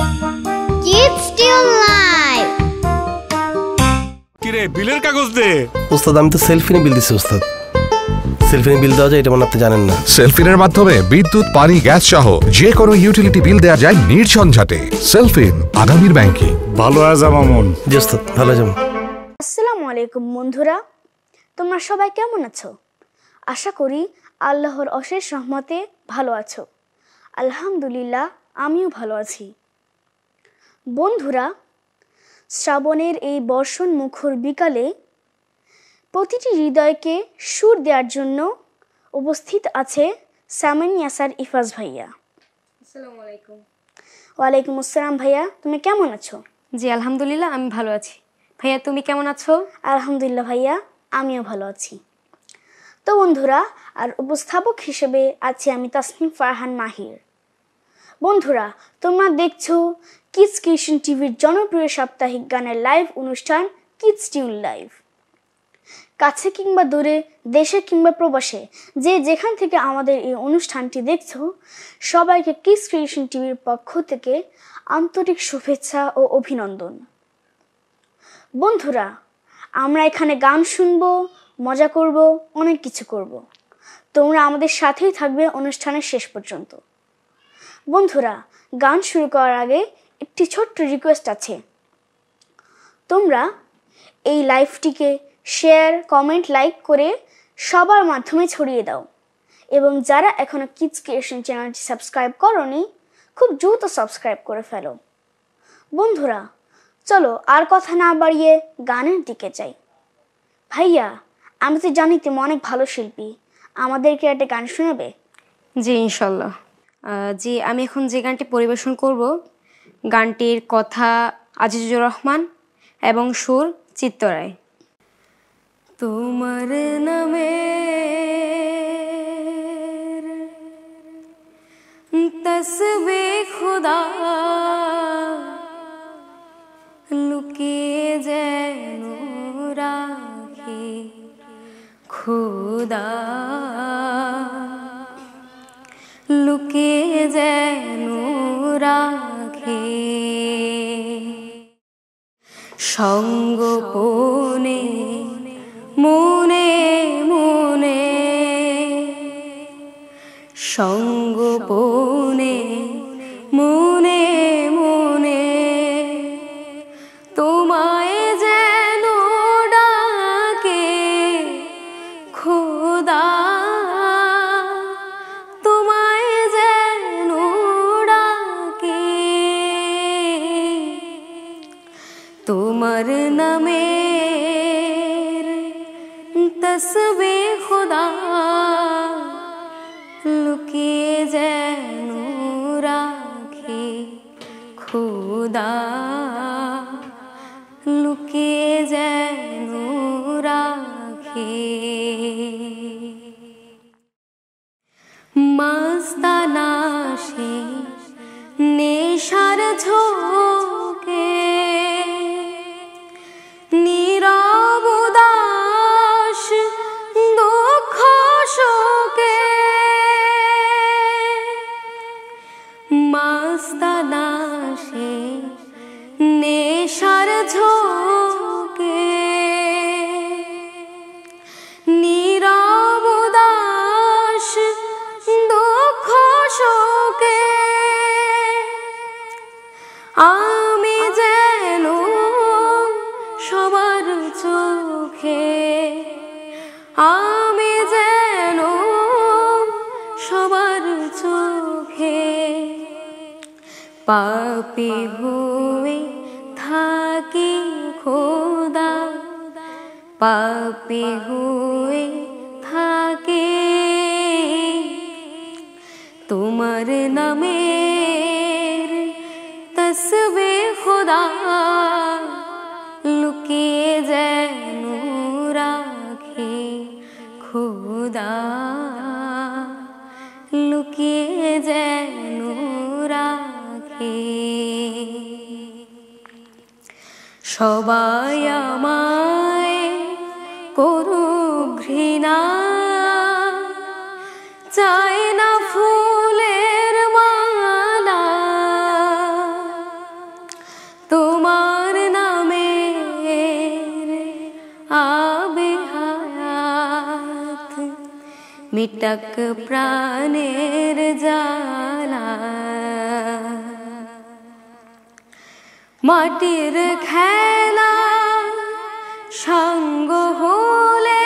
Kids Still Live. কিরে বিলের কাগজ দে। ওস্তাদ আমি তো সেলফিনে বিল দিছি ওস্তাদ। সেলফিনে বিল দেওয়া যায় এটা মানে আপনি জানেন না। সেলফিনের মাধ্যমে বিদ্যুৎ, পানি, গ্যাস সহ যে কোনো ইউটিলিটি বিল দেওয়া যায় নির্ঝঞ্ঝাটে। সেলফিন, আগামীর ব্যাংকিং। ভালো আছো মামুন? জি ওস্তাদ ভালো আছেন। আসসালামু আলাইকুম বন্ধুরা, তোমরা সবাই কেমন আছো? আশা করি আল্লাহর অশেষ রহমতে ভালো আছো। আলহামদুলিল্লাহ আমিও ভালো আছি। বন্ধুরা, শ্রাবণের এই বর্ষণ মুখর বিকালে প্রতিটি হৃদয়কে সুর দেওয়ার জন্য উপস্থিত আছে সামিন ইয়াসার ইফাজ ভাইয়া। আসসালামু আলাইকুম। ওয়ালাইকুম আসসালাম ভাইয়া, তুমি কেমন আছো? জি আলহামদুলিল্লাহ আমি ভালো আছি। ভাইয়া তুমি কেমন আছো? আলহামদুলিল্লাহ ভাইয়া আমিও ভালো আছি। তো বন্ধুরা, আর উপস্থাপক হিসেবে আছি আমি তাসনিম ফারহান মাহির। বন্ধুরা, তোমরা দেখছো কিডস ক্রিয়েশন টিভির জনপ্রিয় সাপ্তাহিক গানের লাইভ অনুষ্ঠান কিডস টিউন লাইভ। কাছে কিংবা দূরে, দেশে কিংবা প্রবাসে, যে যেখান থেকে আমাদের এই অনুষ্ঠানটি দেখছো, সবাইকে কিডস ক্রিয়েশন টিভির পক্ষ থেকে আন্তরিক শুভেচ্ছা ও অভিনন্দন। বন্ধুরা, আমরা এখানে গান শুনবো, মজা করব, অনেক কিছু করব। তোমরা আমাদের সাথেই থাকবে অনুষ্ঠানের শেষ পর্যন্ত। বন্ধুরা, গান শুরু করার আগে একটি ছোট্ট রিকোয়েস্ট আছে। তোমরা এই লাইভটিকে শেয়ার, কমেন্ট, লাইক করে সবার মাধ্যমে ছড়িয়ে দাও। এবং যারা এখনো কিডস ক্রিয়েশন চ্যানেলটি সাবস্ক্রাইব করোনি, খুব দ্রুত সাবস্ক্রাইব করে ফেলো। বন্ধুরা, চলো আর কথা না বাড়িয়ে গানের দিকে যাই। ভাইয়া, আমি তো জানি তুমি অনেক ভালো শিল্পী, আমাদেরকে একটা গান শোনাবে? জি ইনশাল্লাহ। জি, আমি এখন যে গানটি পরিবেশন করব, গানটির কথা আজিজুর রহমান এবং সুর চিত্তরায়। তোমার নামে তসবিহ খুদা লুকিয়ে যেন রাখি খুদা, লুকিয়ে যেন রাখি সঙ্গোপনে মনে মনে, সঙ্গোপনে মনে মনে তোমায় যেন ডাকে খোদা, তোমায় যেন ডাকে তোমার নামের তসবিহ খুদা লুকিয়ে যেন রাখি খুদা, লুকিয়ে যেন রাখি মস্তানা সে নেশার ঝোঁকে নীরব উদাস দুঃখ শোকে, মস্তানা সে নেশার ঝোঁকে নীরব উদাস দুঃখ শোকে আমি যেন সবার চোখে, আমি যেন সবার চোখে পাপী হয়ে থাকি খোদা, পাপী হয়ে থাকে তোমার নামের তসবিহ খুদা লুকিয়ে যেন রাখি খোদা, লুকিয়ে যেন রাখি সবাই আমায় করুক ঘৃণা, চাই না ফুলের মালা মিটাক প্রাণের জ্বালা মাটির খেলা সঙ্গ হলে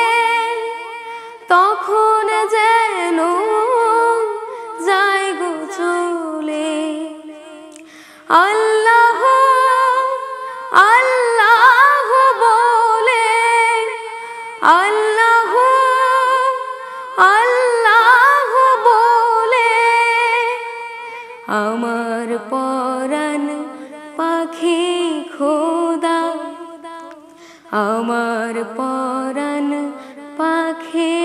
তখন যেন যায় গো চলে আল্লাহ আল্লাহ বলে আল্লাহ আল্লাহ বলে আমার পরাণ পাখি খোদা আমার পরাণ পাখি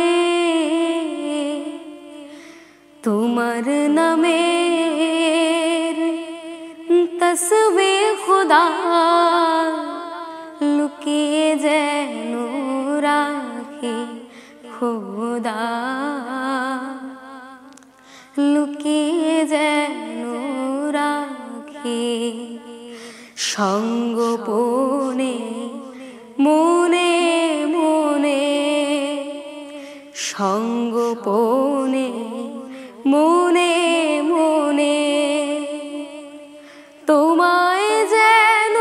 তোমার নামের তসবিহ খুদা লুকিয়ে যেন রাখে খোদা লুকিয়ে যেন রাখে সঙ্গোপনে মনে মনে সঙ্গোপনে মনে মনে তোমায় যেন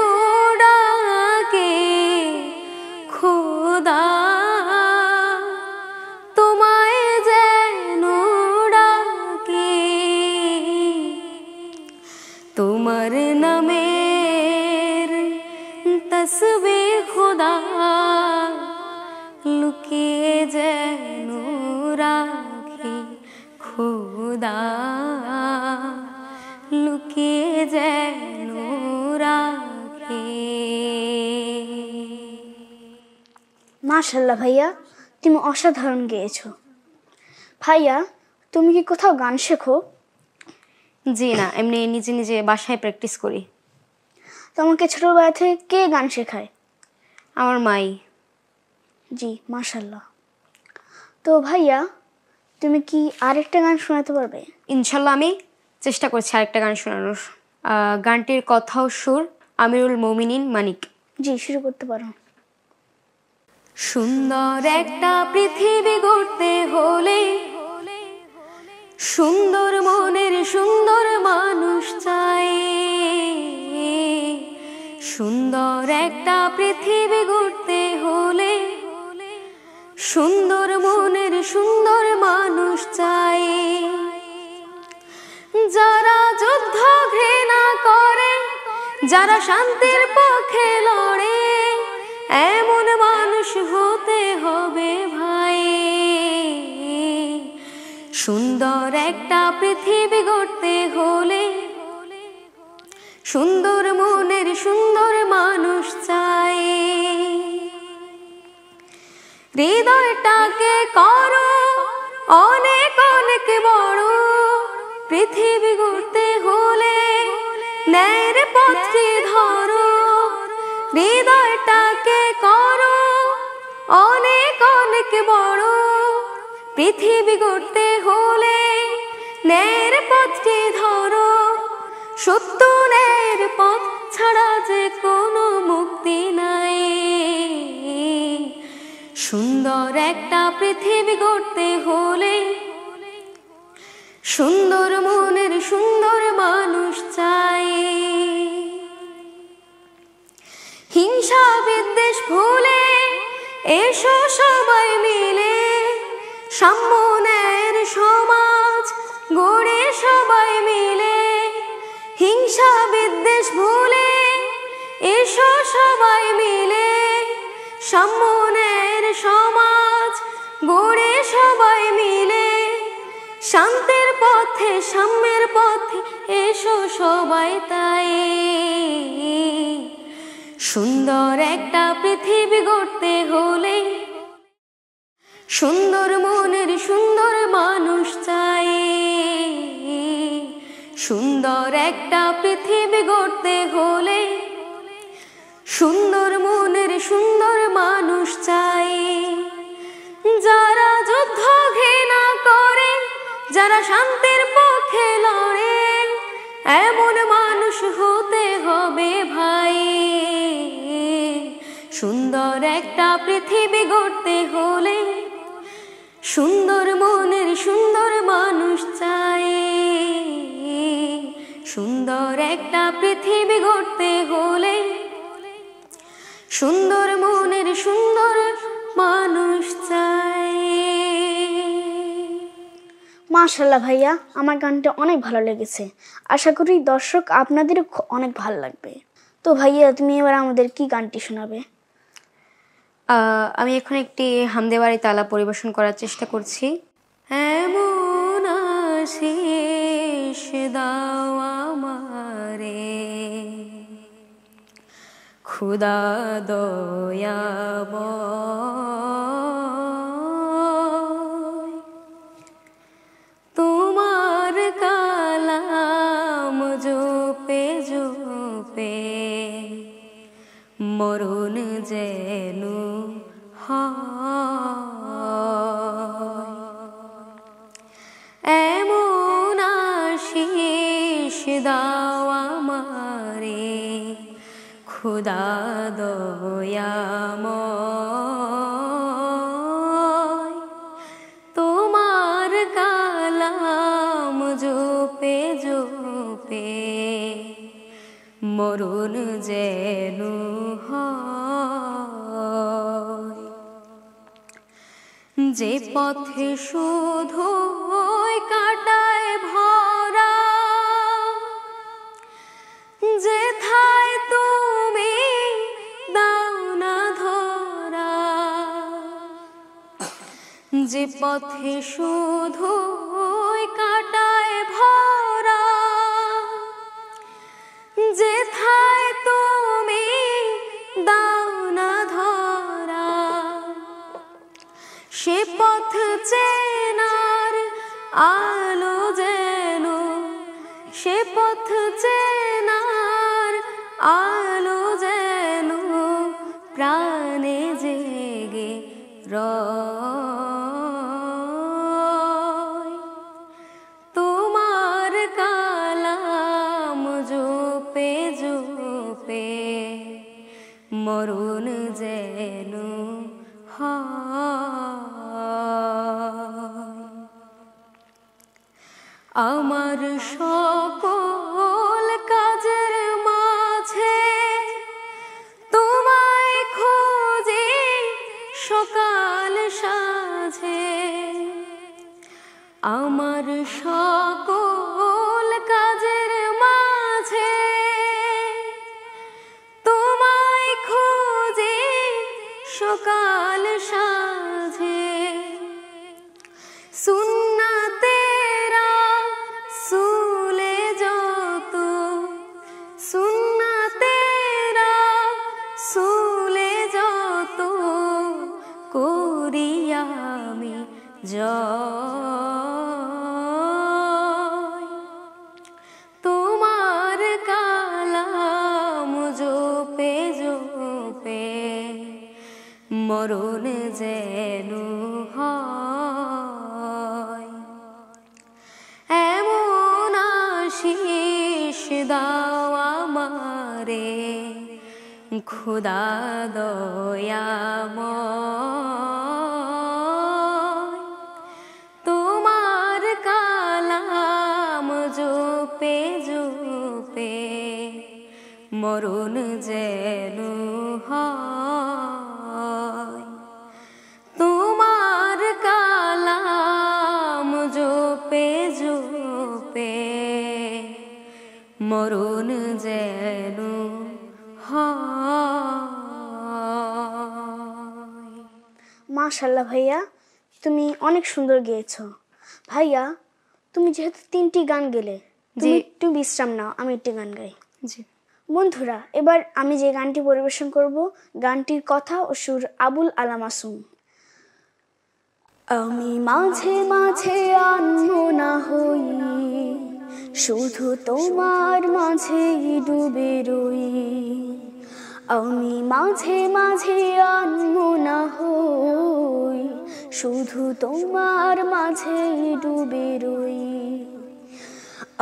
ডাকে খোদা তোমায় যেন ডাকে তোমার নামের তসবিহ খুদা লুকিয়ে যেন রাখে খোদা লুকিয়ে যেন রাখে মাশাআল্লাহ ভাইয়া, তুমি অসাধারণ গেয়েছো। ভাইয়া, তুমি কি কোথাও গান শেখো? জি না, এমনি নিজে নিজে বাসায় প্র্যাকটিস করি। তোমাকে ছোটবেলা থেকে কে গান শেখায়? আমার মাই। জি মাশাআল্লাহ। তো ভাইয়া, তুমি কি আরেকটা গান শোনাতে পারবে? ইনশাল্লাহ আমি চেষ্টা করছি আরেকটা গান শোনানোর। গানটির কথা ও সুর আমিরুল মুমিনিন মানিক। জি, শুরু করতে পারো। সুন্দর একটা পৃথিবী গড়তে হলে সুন্দর মনের সুন্দর মানুষ চাই। সুন্দর একটা পৃথিবী গড়তে হলে সুন্দর মনের সুন্দর মানুষ চাই। যারা যুদ্ধ ঘৃণা করে, যারা শান্তির পক্ষে লড়ে, এমন মানুষ হতে হবে ভাই। সুন্দর একটা পৃথিবী গড়তে হলে সুন্দর মনের সুন্দর মানুষ চাই। হৃদয়টাকে করো অনেক অনেক বড়, পৃথিবী গড়তে হলে ন্যায়ের পথে ধরো। হৃদয়টাকে করো অনেক অনেক বড়, পৃথিবী গড়তে হলে ন্যায়ের পথে ধরো। সত্য ন্যায়ের পথ ছাড়া যে কোনো মুক্তি নাই। সুন্দর একটা পৃথিবী গড়তে হলে সুন্দর মনের সুন্দর মানুষ চাই। হিংসা বিদ্বেষ ভুলে এসো সবাই মিলে সাম্য ন্যায়ের সমাজ গড়ে সবাই মিলে। হিংসা বিদ্বেষ ভুলে এসো সবাই মিলে সাম্য ন্যায়ের সমাজ গড়ে সবাই মিলে। শান্তির পথে সাম্যের পথে এসো সবাই তাই। সুন্দর একটা পৃথিবী গড়তে হলে সুন্দর মনের সুন্দর মানুষ চাই। সুন্দর একটা পৃথিবী গড়তে হলে সুন্দর মনের সুন্দর মানুষ চাই। যারা যুদ্ধ ঘৃণা করে, যারা শান্তির পক্ষে লড়ে, এমন মানুষ হতে হবে ভাই। সুন্দর একটা পৃথিবী গড়তে হলে সুন্দর মনের সুন্দর মানুষ চাই, সুন্দর একটা পৃথিবী গড়তে হলে সুন্দর মনের সুন্দর মানুষ চাই। মাশাআল্লাহ ভাইয়া, আমার গানটা অনেক ভালো লেগেছে। আশা করি দর্শক আপনাদেরও অনেক ভালো লাগবে। তো ভাইয়া, তুমি এবার আমাদের কি গানটি শোনাবে? আমি এখন একটি হামদে বাড়ি তালা পরিবেশন করার চেষ্টা করছি। এমন আশিস দাও আমারে খুদা দয়াময়, তোমার কালাম জপে জপে মরণ যেন হয়। এমন আশিস দাও আমারে খুদা দয়াময়, তোমার কালাম জপে জপে মরণ যেন হয়। যে পথে শুধু কাটায় ভরা, যেথায় তুমি দাও না ধরা, যে পথে শুধু কাটায় ভরা, যেথায় তুমি দাও না ধরা, সে পথ চেনার আলো যেন, সে পথ চেনার আলো যেন প্রাণে জেগে রয়। তোমার কালাম জপে জপে মরণ যেন হয়। আমার সকল কাজের মাঝে তোমায় খোঁজে সকাল সাঁঝে, আমার সকল কাজের মাঝে তোমায় খোঁজে সকাল সাঁঝে। সুন্নাতেরা সুলে যত, সুন্নাতেরা সুলে যত করি আমি জয়। তোমার কালাম জপে জপে মরণ যেন হয়। এমন আশিস দাও আমারে খুদা দয়াময়, তোমার কালাম জপে জপে মরণ যেন হয়। তোমার কালাম জপে জপে মরণ যেন হয়। মাশাআল্লাহ ভাইয়া, তুমি অনেক সুন্দর গেয়েছো। ভাইয়া, তুমি যেহেতু 3টি গান গেলে, তুমি একটু বিশ্রাম নাও, আমি একটি গান গাই। জি বন্ধুরা, এবার আমি যে গানটি পরিবেশন করব, গানটির কথা ও সুর আবুল আলা মাসুম। আমি মাঝে মাঝে আনমনা হই, শুধু তোমার মাঝেই ডুবে রই। আমি মাঝে মাঝে আনমনা হই, শুধু তোমার মাঝেই ডুবে রই।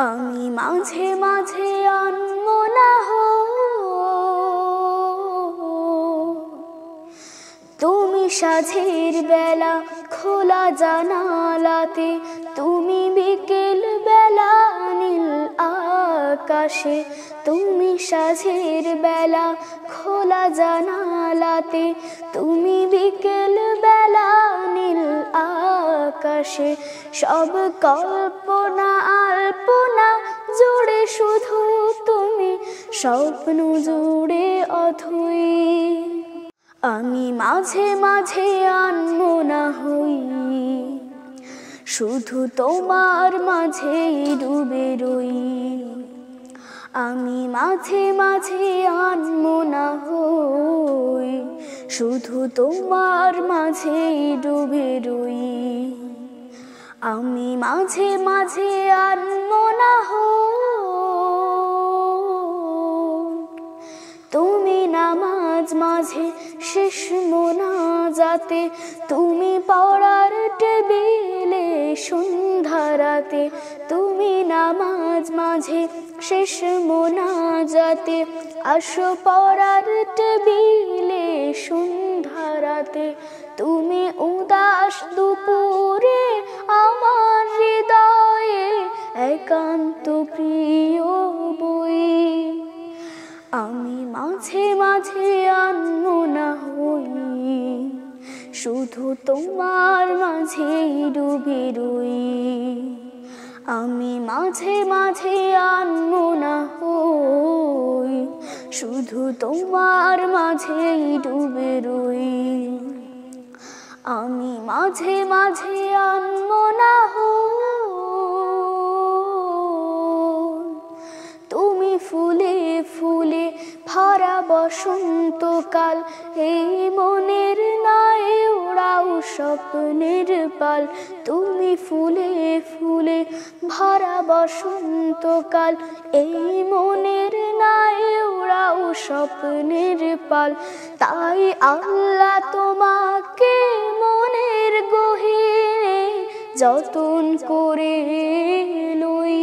আমি মাঝে মাঝে আনমনা হই, তুমি সাঁঝের বেলা খোলা জানালাতে, তুমি বিকেল বেলা নীল আকাশে, তুমি সাঁঝের বেলা খোলা জানালাতে, তুমি বিকেল বেলা নীল আকাশে। সব কল্পনা আল্পনা জুড়ে শুধু তুমি, স্বপ্ন জুড়ে অথই। আমি মাঝে মাঝে আনমনা হই, শুধু তোমার মাঝেই ডুবে রই। আমি মাঝে মাঝে আনমনা হই, শুধু তোমার মাঝেই ডুবে রই। আমি মাঝে মাঝে আনমনা হই, তুমি নামাজ মাঝে শেষ মোনাজাতে, তুমি পড়ার টেবিলে সন্ধ্যা রাতে, তুমি নামাজ মাঝে শেষ মোনাজাতে, আসো পড়ার টেবিলে সন্ধ্যা রাতে। তুমি উদাস দুপুরে আমার হৃদয়ে একান্ত প্রিয় বই। আমি মাঝে মাঝে আনমনা হই, শুধু তোমার মাঝেই ডুবে রই। আমি মাঝে মাঝে আনমনা হই, শুধু তোমার মাঝেই ডুবে রই। আমি মাঝে মাঝে আনমনা হই, তুমি ফুলে ফুলে ভরা বসন্তকাল, এই মনের নাই ওড়াও স্বপ্নের পাল। তুমি ফুলে ফুলে ভরা বসন্তকাল, এই মনের নাই ওড়াও স্বপ্নের পাল। তাই আল্লাহ তোমাকে মনের গহীনে যতন করে লই।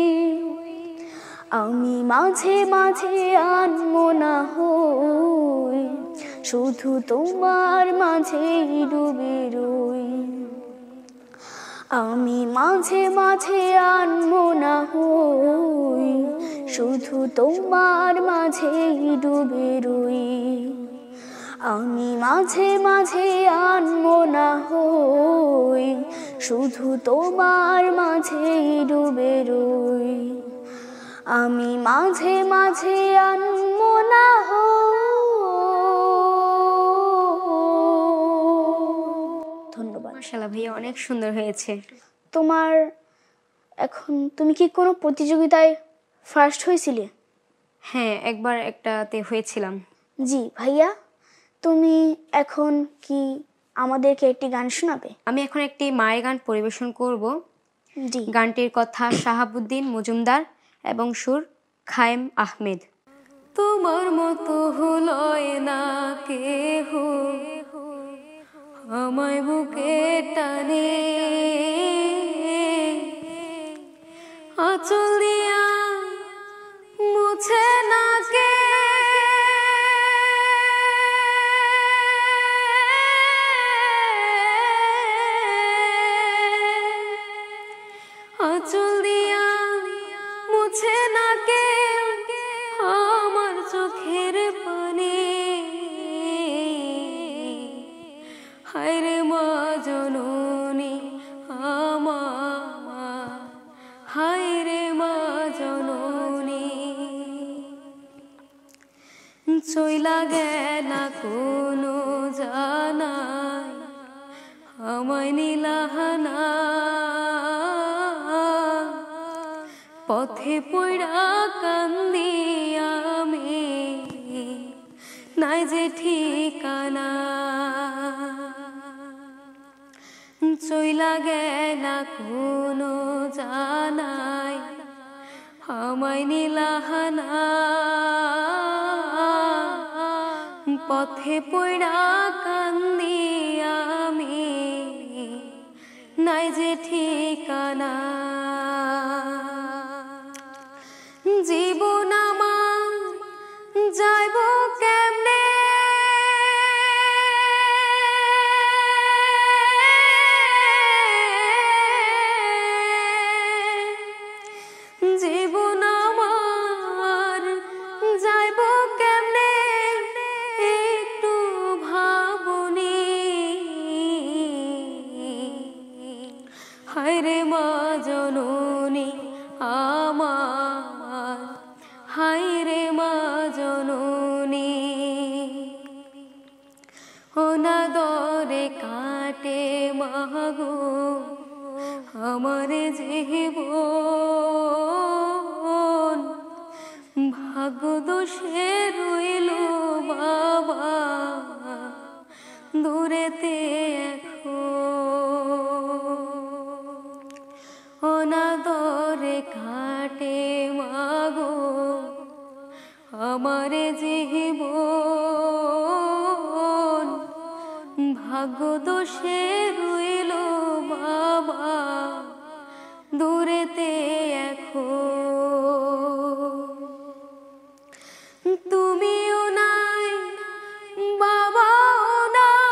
আমি মাঝে মাঝে আনমনা হই, শুধু তোমার মাঝেই ডুবে রই। আমি মাঝে মাঝে আনমনা হই, শুধু তোমার মাঝেই ডুবে রই। আমি মাঝে মাঝে আনমনা হই, শুধু তোমার মাঝেই ডুবে রই। আমি মাঝে মাঝে আনমনা হই। ধন্যবাদ। মাশাআল্লাহ ভাইয়া, অনেক সুন্দর হয়েছে। তোমার তুমি কি কোনো প্রতিযোগিতায় ফার্স্ট হয়েছিলে? হ্যাঁ, একবার একটাতে হয়েছিলাম। জি ভাইয়া, তুমি এখন কি আমাদেরকে একটি গান শোনাবে? আমি এখন একটি মায়ের গান পরিবেশন করব। জি। গানটির কথা শাহাবুদ্দিন মজুমদার এবং সুর খায়েম আহমেদ। তোমার মতো হলয় না কেহ, আমায় বুকে টানে, আঁচল দিয়া মুছে না কে, আঁচল দিয়া মুছে না কে আমার চোখের পানি। হায়রে মা জননী আমার, হায়রে মা জননী, চইলা গেলা কোনো জানাই আমায় নীলাহানা, পথে পড়া কান্দি আমি, নাই যে ঠিকানা। চইলা গেলা কোনো জানাই আমায় নীলাহানা, পথে পড়া কান্দি আমি, নাই যে ঠিকানা। জীবন আমার যাইব কেমনে, অনাদরে কাটে মাগো আমার জীবন, ভাগ্য দোষে রইল বাবা দূরেতে এখন। অনাদরে কাটে মাগো আমার জীবন, ভাগ্য দোষে রইল বাবা দূরেতে এখন। তুমিও নাই বাবাও নাই,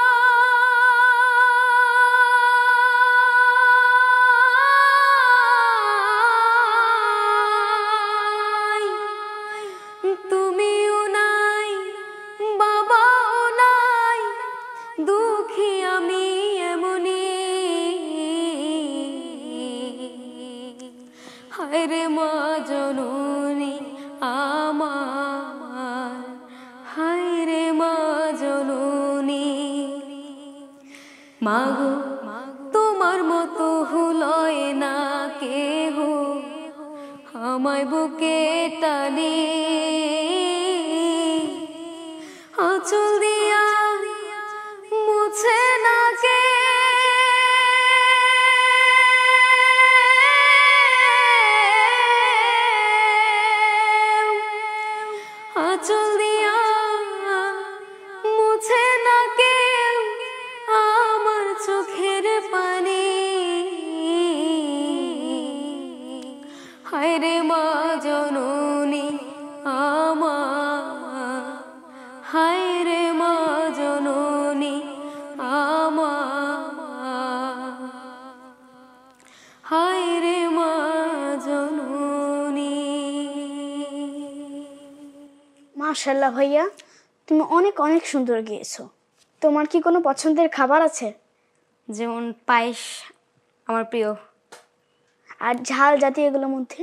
তুমিও নাই বাবাও নাই, দুঃখী আমি এমনি। হায় রে মা জননী আমার, হায় রে মা জননী। মাগো তোমার মতো হলয় না কেহ আমায় বুকে টানে, আঁচল দিয়া মুছে না কে আঁচল দিয়া মুছে না কেউ আমার চোখের পানি। হায় রে মা জননী আমার, হায় রে মা জননী আমার, হায় রে মা জননী। মাশাআল্লাহ ভাইয়া, তুমি অনেক অনেক সুন্দর গেয়েছো। তোমার কি কোনো পছন্দের খাবার আছে? যেমন পায়েস আমার প্রিয়। আর ঝাল জাতীয় এগুলোর মধ্যে?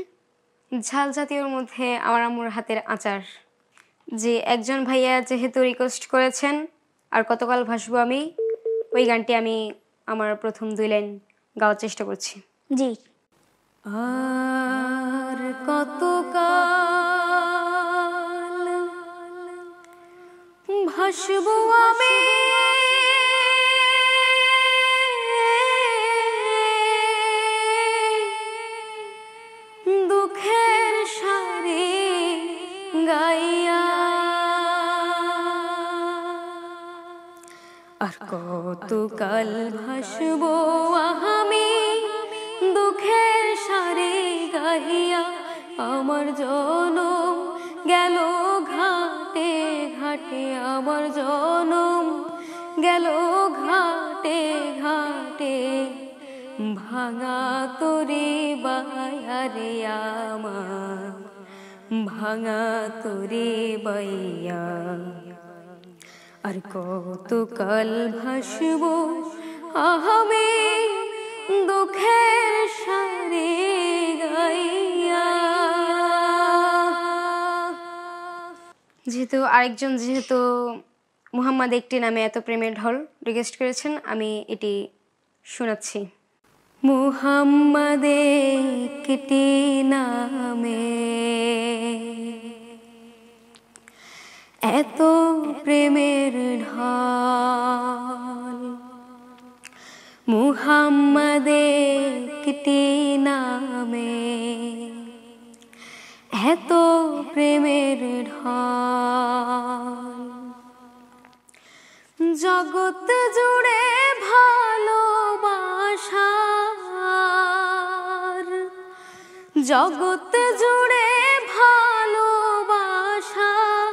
ঝাল জাতীয়র মধ্যে আমার আম্মুর হাতের আচার। যে একজন ভাইয়া যেহেতু রিকোয়েস্ট করেছেন আর কতকাল ভাসবো আমি, ওই গানটি আমি আমার প্রথম 2 লাইন গাওয়ার চেষ্টা করছি। জি। আর কতকাল ভাসবো আমি দুঃখের সারি গাইয়া, আর কতকাল ভাসবো আমি দুঃখের সারি গাইয়া। আমার জনম গেল ঘাটে ঘাটে, আমার জনম গেল ঘাটে ঘাটে, ভাঙা তোরে বায়ারে আমার, ভাঙা তোরে বাইয়া। আর কতকাল ভাসবো আমি দুঃখের সারি গাইয়া। যেহেতু মুহাম্মদ একটি নামে এত প্রেমের ঢল রিকোয়েস্ট করেছেন, আমি এটি শোনাচ্ছি। মুহাম্মদ একটি নামে এত প্রেমের ঢল, মুহাম্মদ একটি নামে এত প্রেমের ঢল, জগৎ জুড়ে ভালোবাসার, জগৎ জুড়ে ভালোবাসার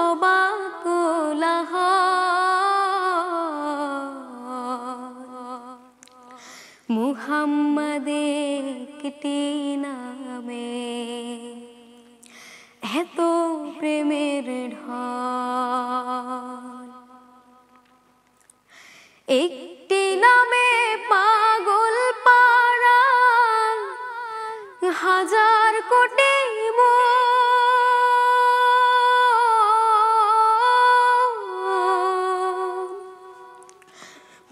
অবাক কোলাহল, মুহাম্মদ একটি নামে এত প্রেমের ঢল। একটি নামে পাগল পারা হাজার কোটি মন,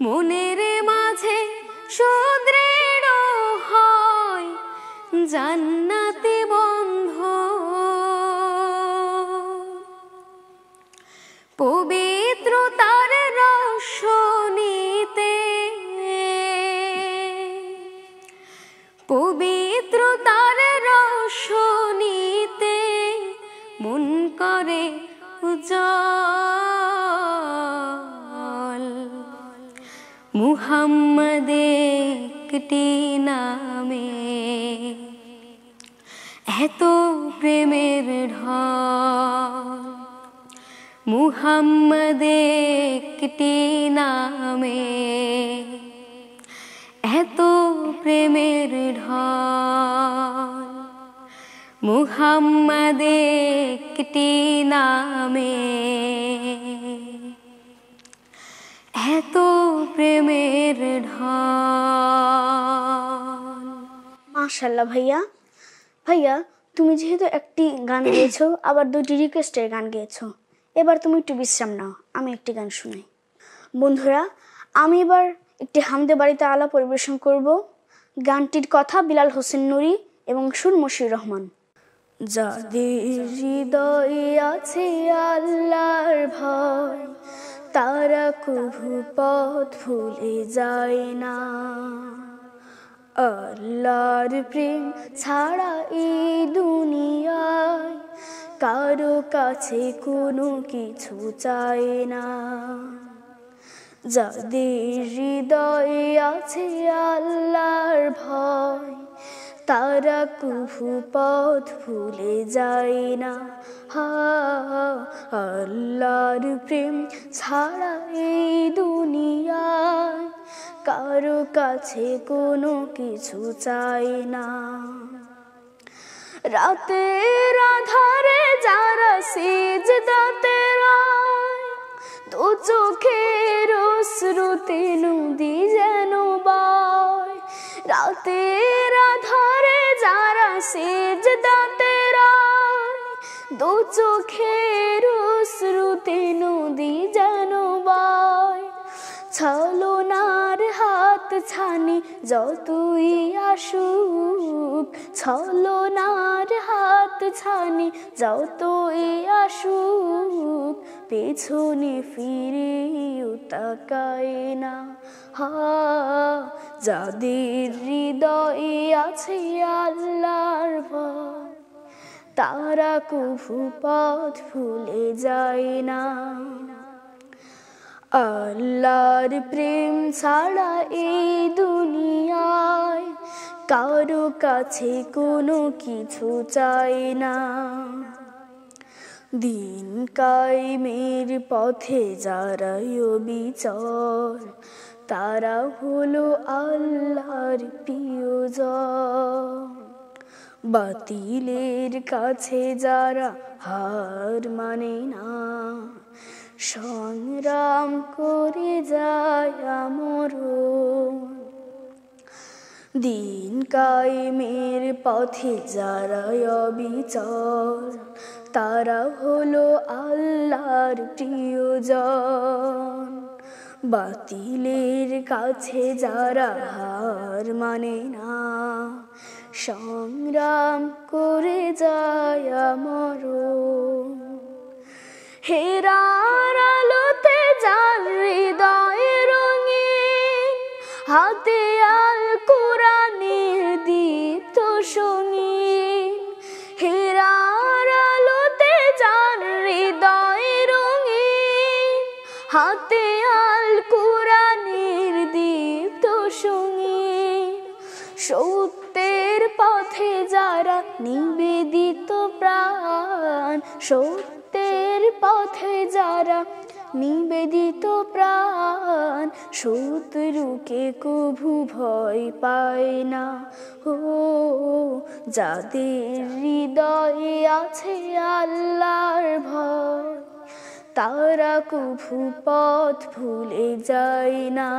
মনের মাঝে সুদৃঢ় হয় জান্নাতি বন্ধন। পবিত্রতার রস নিতে, পবিত্রতার রস নিতে মন করে উজ্জ্বল। মুহাম্মদ একটি নামে এত প্রেমের ঢল। মুহাম্মদ একটি নামে এত প্রেমের ঢল। মুহাম্মদ একটি নামে এত প্রেমের ঢল। মাশাল্লাহ ভাইয়া। ভাইয়া তুমি যেহেতু একটি গান গেয়েছো, আবার দুটি রিকোয়েস্টের গান গেয়েছো, এবার তুমি একটু বিশ্রাম নাও, আমি একটি গান শুনাই। বন্ধুরা, আমি এবার একটি হামদে বাড়িতে আলা পরিবেশন করব। গানটির কথা বিলাল হোসেন নুরি এবং সুর মশিউর রহমান। যাদের হৃদয়ে আছে আল্লাহর ভয়, তারা কভু পথ ভুলে যায় না। আল্লাহর প্রেম ছাড়া এই দুনিয়ায় কারো কাছে কোনো কিছু চায় না। যাদের হৃদয়ে আছে আল্লাহর ভয়, তারা কভু পথ ভুলে যায় না। আল্লাহর প্রেম ছাড়া এই দুনিয়ায় কারো কাছে কোনো কিছু চাই না। রাতের আধারে যারা সিজদাতে রয়, দু চোখের অশ্রুতে নদী যেন বয়। রাতের আধারে যারা সিজদাতে রয়, দু চোখের অশ্রুতে নদী যেন বয়। ছলনার হাত ছানি যতই আসুক, ছলনার হাত ছানি যতই আসুক, পেছনে ফিরেও তাকায় না। যাদের হৃদয়ে আছে আল্লাহর ভয়, তারা কভু পথ ভুলে যায় না। আল্লাহর প্রেম ছাড়া এই দুনিয়ায় কারো কাছে কোনো কিছু চাই না। দিন কায়েমের পথে যারা অবিচল, তারা হলো আল্লাহর প্রিয়জন। বাতিলের কাছে যারা হার মানে না, সংগ্রাম করে যায় আমরণ। দিন কায়েমের পথে যারা অবিচল, তারা হলো আল্লাহর প্রিয়জন। বাতিলের কাছে যারা হার মানে না, সংগ্রাম করে যায় আমরণ। হেরার আলোতে যার হৃদয় রঙিন, হাতে আল কোরআনের দীপ্ত সঙ্গীন। হেরার আলোতে যার হৃদয় রঙিন, হাতে আল কোরআনের দীপ্ত সঙ্গীন। সত্যের পথে যারা নিবেদিত প্রাণ, সত্যের পথে যারা নিবেদিত প্রাণ, শত্রুকে কভু ভয় পায় না। যাদের হৃদয়ে আছে আল্লাহর ভয়, তারা কভু পথ ভুলে যায় না।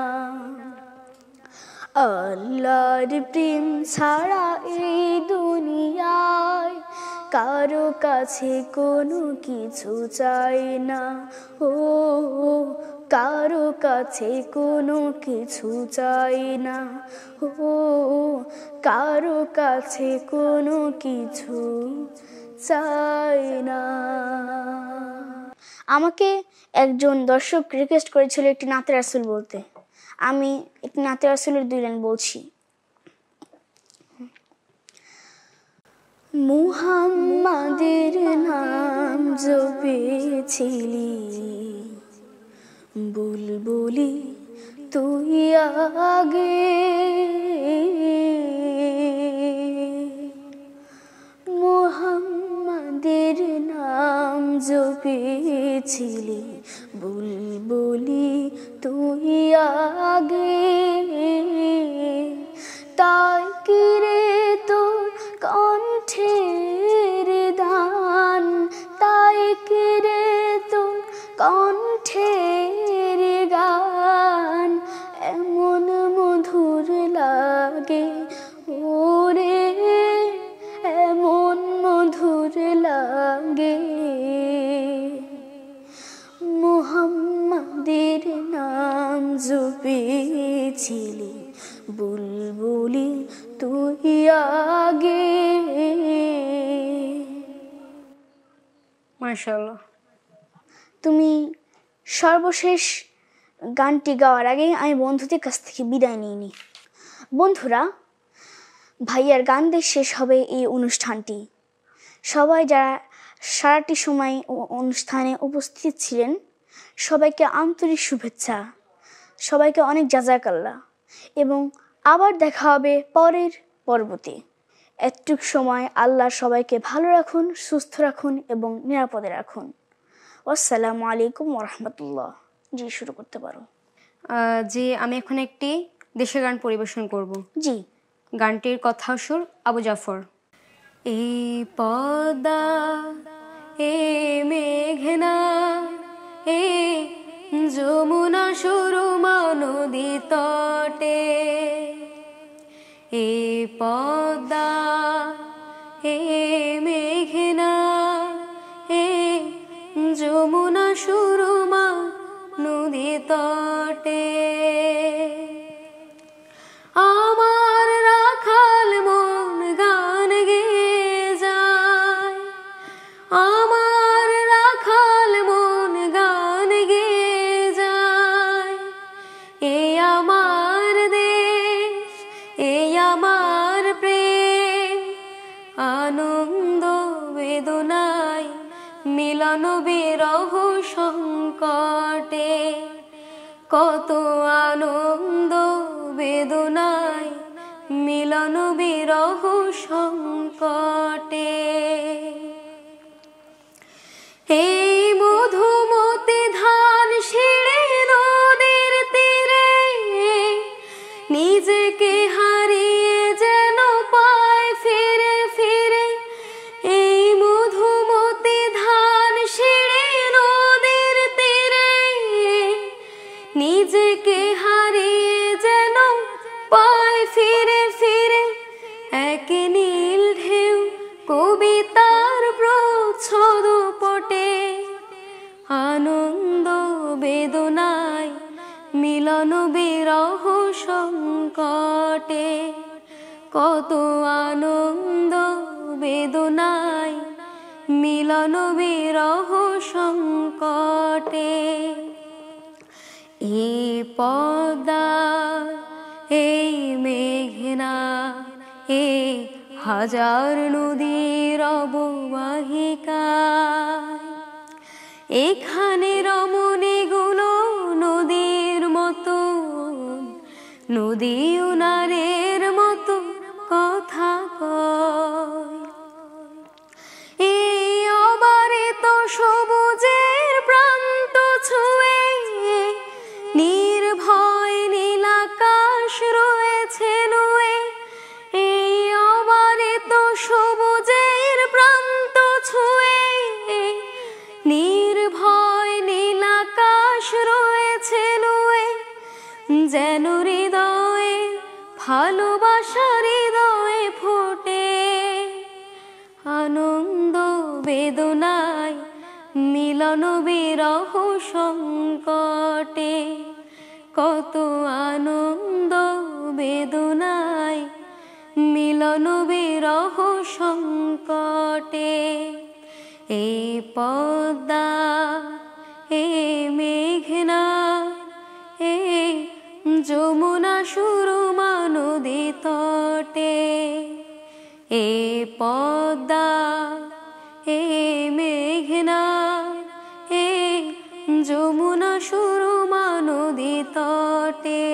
আল্লাহর প্রেম ছাড়া এই দুনিয়ায় কারো কাছে কোনো কিছু চাই না, ও কারো কাছে কোনো কিছু চাই না, ও কারো কাছে কোনো কিছু চাই না। আমাকে একজন দর্শক রিকোয়েস্ট করেছিল একটি নাতে রাসূল বলতে। আমি একটি নাতে রাসূলের 2 লাইন বলছি। মুহাম্মাদের নাম জপেছিলি বুলবুলি তুই আগে, মুহাম্মাদের নাম জপেছিলি বুলবুলি তুই আগে, তাই কি রে তোর কণ্ঠের দান, তাই কি রে তোর কণ্ঠের গান এমন মধুর লাগে, ওরে এমন মধুর লাগে। মুহাম্মাদের নাম জপেছিলি বুলবুলি তুই আগে। মাশাআল্লাহ। তুমি সর্বশেষ গানটি গাওয়ার আগে আমি বন্ধুদের কাছ থেকে বিদায় নিয়ে নিই। বন্ধুরা, ভাইয়ার গান দিয়ে শেষ হবে এই অনুষ্ঠানটি। সবাই যারা সারাটি সময় অনুষ্ঠানে উপস্থিত ছিলেন সবাইকে আন্তরিক শুভেচ্ছা, সবাইকে অনেক জাযাকাল্লাহ এবং আবার দেখা হবে পরের পর্বতে। এতটুক সময় আল্লাহ সবাইকে ভালো রাখুন, সুস্থ রাখুন এবং নিরাপদে রাখুন। আসসালামু আলাইকুম ওয়া রাহমাতুল্লাহ। জি, শুরু করতে পারো। জি, আমি এখন একটি দেশের গান পরিবেশন করব। জি। গানটির কথা সুর আবু জাফর। এই পদ্মা এ মেঘনা এ যমুনা সুরমা নদী তটে, এ পদ্মা এ মেঘনা এ যমুনা সুরমা নদী তটে, আমার রাখাল মন গান গেয়ে যায়, আমার রাখাল মন গান গেয়ে যায়, এ আমার দেশ এ আমার প্রেম, আনন্দ বেদনায় মিলন বিরহ সংকটে, কত আনন্দ বেদনায় মিলন বিরহ সংকটে। এই মধুমতি ধান শিরে নদীর তীরে নিজেকে হারিয়ে যেন পায় ফিরে ফিরে, এই মধুমতি ধান শিরে নদীর তীরে নিজেকে হারিয়ে যেন পায় ফিরে ফিরে, এক নীল ঢেউ কবিতার প্রচ্ছদ পটে, আনন্দ বেদনায় মিলন বিরহ সংকটে, কত আনন্দ বেদনায় মিলন বিরহ সংকটে। এই পদ্মা এই মেঘনা এ হাজার নদীর অববাহিকা, এখানে রমণীগুলো নদীর মতো, নদী উনারের মতো কথা কয়, এই অবারিত সবুজের প্রান্ত ছুঁয়ে নির্ভয় নীলাকাশ রয়েছে নুয়ে, এই অবারিত সবুজের প্রান্ত ছুঁয়ে নির্ভয় নীলাকাশ রয়েছে নুয়ে, যেন হৃদয়ে মিলন বিরহ সংকটে কত আনন্দ বেদনায়, মিলন বিরহ সংকটে এই পদ্মা এ মেঘনা এ যমুনা সুরমা নদী তটে, এ পদ্মা এ মেঘনা এ যমুনা সুরমা নদী তটে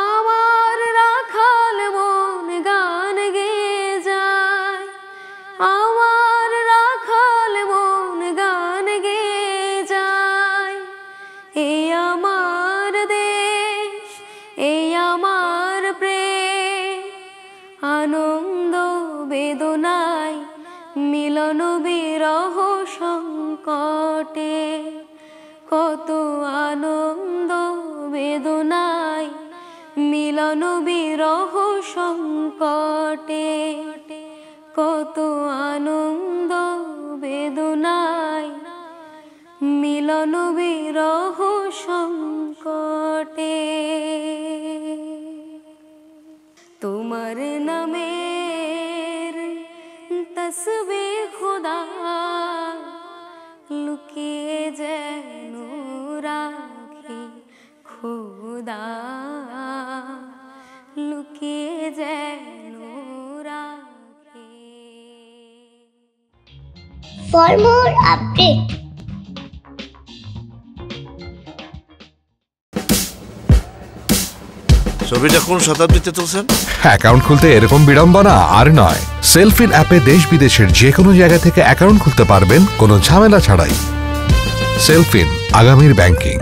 আমার রাখাল মন গান গেয়ে যায়, আমার রাখাল মন গান গেয়ে যায়। এই আমার দেশ, এই আমার প্রেম, আনন্দ বেদনায় মিলন বিরহ সংকটে কত আনন্দ বেদনায়, মিলন বিরহ সংকটে কত আনন্দ বেদনায়, মিলন বিরহ সংকটে। তোমার নামের তসবিহ খুদা লুকিয়ে যেন রাখি খুদা, লুকিয়ে যেন রাখি। For more updates, ছবিটা কোন শতাব্দীতে তুলছেন? অ্যাকাউন্ট খুলতে এরকম বিড়ম্বনা আর নয়। সেলফিন অ্যাপে দেশ বিদেশের যে কোনো জায়গা থেকে অ্যাকাউন্ট খুলতে পারবেন কোনো ঝামেলা ছাড়াই। সেলফিন, আগামীর ব্যাংকিং।